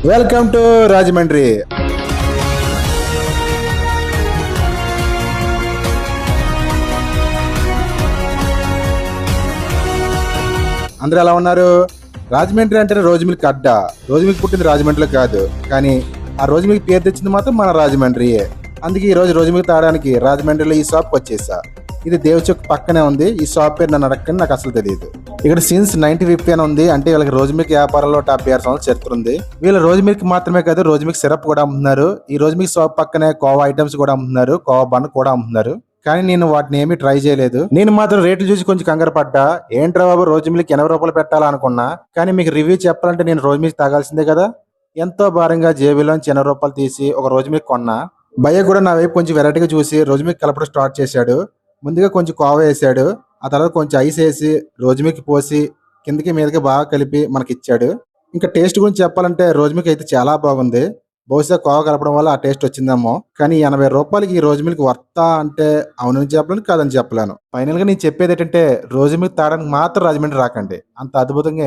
Welcome to Rajahmundry. అందరూ ఎలా ఉన్నారు? రాజమండ్రి అంటేనే రోజు మిల్క్ అడ్డ. రోజు మిల్క్ పుట్టింది రాజమండ్రిలో కాదు, కానీ ఆ రోజు మిల్క్ పేరు తెచ్చింది మాత్రం మన రాజమండ్రియే. అందుకే ఈ రోజు రోజు మిల్క్ తాగడానికి రాజమండ్రిలో ఈ షాప్కి వచ్చేసా. ఇది దేవచౌక్ పక్కనే ఉంది. ఈ షాప్ పేరు నన్ను అడగని నాకు అసలు తెలియదు. ఇక్కడ సిన్స్ 1950 అని ఉంది. అంటే వీళ్ళకి రోజు మిల్క్ వ్యాపారంలో 76 సంవత్సరాల చరిత్ర ఉంది. వీళ్ళ రోజు మిల్క్ మాత్రమే కాదు, రోజు మిల్క్ సిరప్ కూడా అమ్ముతున్నారు. ఈ రోజు మిల్క్ షాప్ పక్కనే కోవా ఐటమ్స్ కూడా అమ్ముతున్నారు, కోవా బన్ కూడా అమ్ముతున్నారు. కానీ నేను వాటిని ఏమీ ట్రై చేయలేదు. నేను మాత్రం రేట్లు చూసి కొంచెం కంగారు పడ్డా. ఏంట్రా బాబు, రోజు మిల్క్ 80 రూపాయలు పెట్టాలనుకున్నా. కానీ మీకు రివ్యూ చెప్పాలంటే నేను రోజు మిల్క్ తాగాల్సిందే కదా. ఎంతో భారంగా జేబులోంచి 80 రూపాయలు తీసి ఒక రోజు మిల్క్ కొన్నా. భయ్య కూడా నా వైపు కొంచెం వెరైటీగా చూసి రోజు మిల్క్ కలపడం స్టార్ట్ చేశాడు. ముందుగా కొంచెం కోవా వేసాడు, ఆ తర్వాత కొంచెం ఐస్ వేసి రోజు మిల్క్ పోసి కిందకి మీదకి బాగా కలిపి మనకి ఇచ్చాడు. ఇంకా టేస్ట్ గురించి చెప్పాలంటే రోజు మిల్క్ అయితే చాలా బాగుంది. బహుశా కోవా కలపడం వల్ల ఆ టేస్ట్ వచ్చిందేమో. కానీ 80 రూపాయలకి ఈ రోజు మిల్క్ వర్తా అంటే అవునని చెప్పలేను, కాదని చెప్పలేను. ఫైనల్ గా నేను చెప్పేది ఏంటంటే రోజు మిల్క్ తాగడానికి మాత్రం రాజమండ్రి రాకండి. అంత అద్భుతంగా